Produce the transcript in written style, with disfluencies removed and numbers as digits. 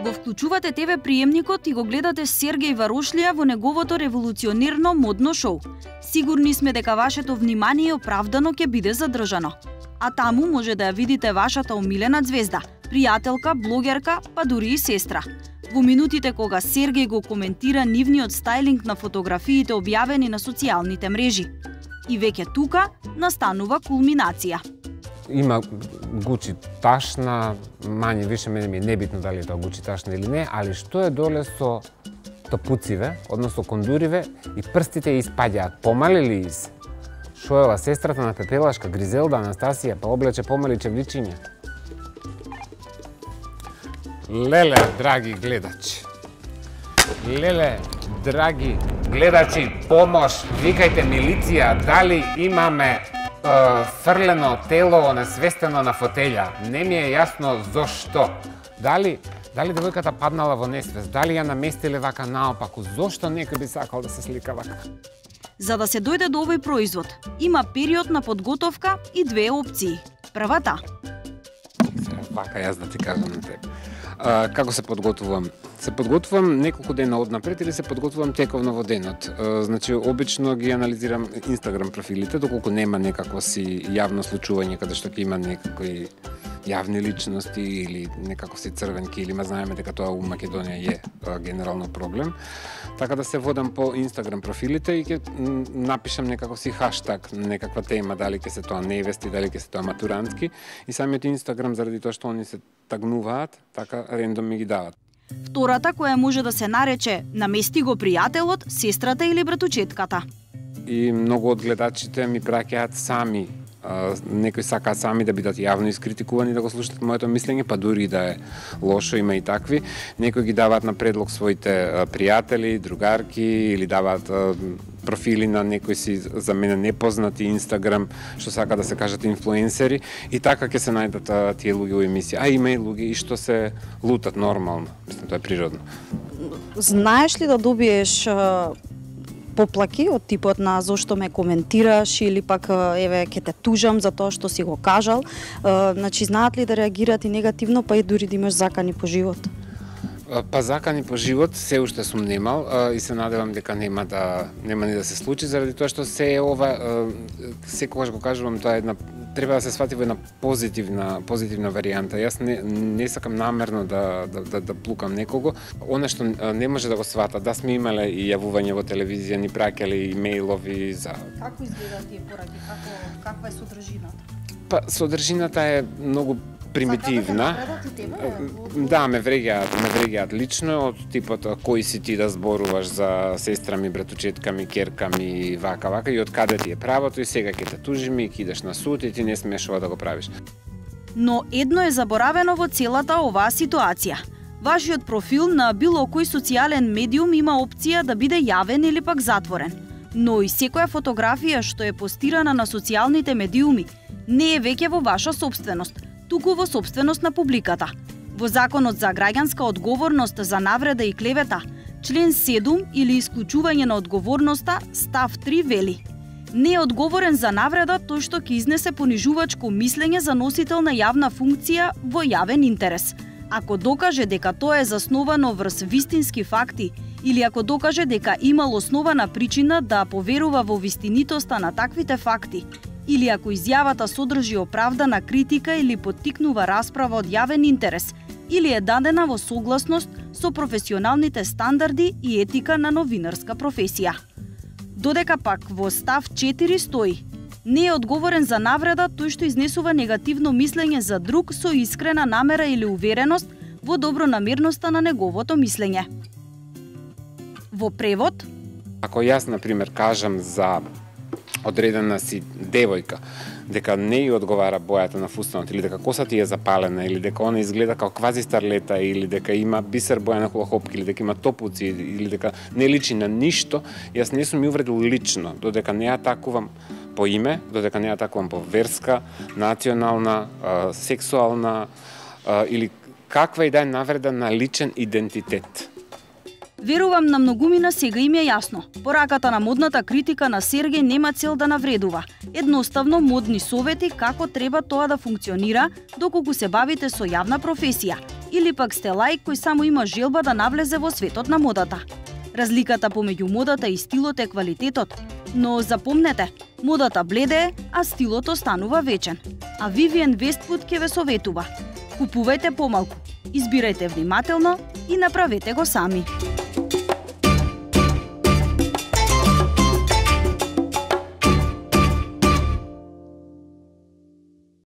го вклучувате ТВ приемникот и го гледате Сергеј Варошлија во неговото револуционерно модно шоу. Сигурни сме дека вашето внимание оправдано ќе биде задржано. А таму може да ја видите вашата омилена звезда, пријателка, блогерка, па дури и сестра. Во минутите кога Сергеј го коментира нивниот стајлинг на фотографиите објавени на социјалните мрежи. И веќе тука настанува кулминација. Има Гучи ташна, мање више мене ми е небитно дали тоа Гучи ташна или не, али што е доле со топуциве, односно кондуриве и прстите испаѓаат. Помали ли из? Шо е ова сестрата на Пепелашка, Гризелда, Анастасија, па облече помали чевличиња? Леле, драги гледачи. Леле, драги гледачи, помош, викајте милиција, дали имаме фрлено тело несвестено на фотелја. Не ми е јасно зошто. Дали девојката паднала во несвест, дали ја наместиле вака наопаку, зошто некој би сакал да се слика вака? За да се дојде до овој производ, има период на подготовка и две опции. Првата. Вака јас да ти кажам на тебе. Како се подготвувам? Се подготвувам неколку дена однапред или се подготвувам тековно во денот. Значи, обично ги анализирам Инстаграм профилите, доколку нема некакво си јавно случување каде што ќе има некои јавни личности или некако си црвенки, или знаеме дека тоа у Македонија е генерално проблем. Така да се водам по Инстаграм профилите и ќе напишам некако си хаштаг, некаква тема, дали ќе се тоа невести, дали ќе се тоа матурантки, и самиот Инстаграм, заради тоа што они се тагнуваат, така рендом ми ги дават. Втората, која може да се нарече намести го пријателот, сестрата или братучетката. И многу од гледачите ми праќаат сами, некои сакаат сами да бидат јавно искритикувани, да го слушнат моето мислење, па дури и да е лошо, има и такви. Некои ги даваат на предлог своите пријатели, другарки, или даваат профили на некои си за мене непознати Инстаграм, што сака да се кажат инфлуенсери, и така ќе се најдат тие луѓе во емисија. А има и луѓе и што се лутат нормално. Мислам, тоа е природно. Знаеш ли да добиеш поплаки од типот на зошто ме коментираш или пак еве ќе те тужам за тоа што си го кажал? Значи, знаат ли да реагираат и негативно, па и дури да имаш закани по живот? Па закани по живот се уште сум немал и се надевам дека нема ни да се случи, заради тоа што се ова, секогаш го кажувам, тоа е треба да се свати во една позитивна варијанта. Јас не сакам намерно да плукам некого. Она што не може да го свата, да сме имале и јавување во телевизија, ни праќале и мејлови за... Како изгледаат тие пораки? Каква е содржината? Па, содржината е многу примитивна. Да, ме вреѓаат лично, од типот кој си ти да зборуваш за сестра ми, братучетка ми, керка ми, вака, и од каде ти е правото, и сега ќе те тужиме и ќе идеш на суд и ти не смееш ова да го правиш. Но едно е заборавено во целата оваа ситуација. Вашиот профил на било кој социјален медиум има опција да биде јавен или пак затворен. Но и секоја фотографија што е постирана на социјалните медиуми не е веќе во ваша собственост, туку во собственост на публиката. Во Законот за граѓанска одговорност за навреда и клевета, член 7 или исклучување на одговорноста, став 3 вели: не е одговорен за навреда тој што ќе изнесе понижувачко мислење за носител на јавна функција во јавен интерес, ако докаже дека тоа е засновано врз вистински факти или ако докаже дека имал основана причина да поверува во вистинитоста на таквите факти, или ако изјавата содржи оправдана критика или поттикнува расправа од јавен интерес, или е дадена во согласност со професионалните стандарди и етика на новинарска професија. Додека пак во став 4 стои: не е одговорен за навреда тој што изнесува негативно мислење за друг со искрена намера или увереност во добронамерноста на неговото мислење. Во превод: ако јас, например, кажам за одредена си девојка дека не ја одговара бојата на фустанот, или дека косата ти е запалена, или дека она изгледа како квази старлета, или дека има бисер боја на хулахопки, или дека има топуци, или дека не личи на ништо, јас не сум ја увредил лично, додека не ја атакувам по име, додека не ја атакувам по верска, национална, сексуална или каква и да е навреда на личен идентитет. Верувам на многумина сега им е јасно. Пораката на модната критика на Сергеј нема цел да навредува. Едноставно модни совети како треба тоа да функционира доколку се бавите со јавна професија или пак сте лаик кој само има желба да навлезе во светот на модата. Разликата помеѓу модата и стилот е квалитетот, но запомнете, модата бледе, а стилот останува вечен. А Вивиен Вествуд ќе ве советува: купувајте помалку, избирајте внимателно и направете го сами.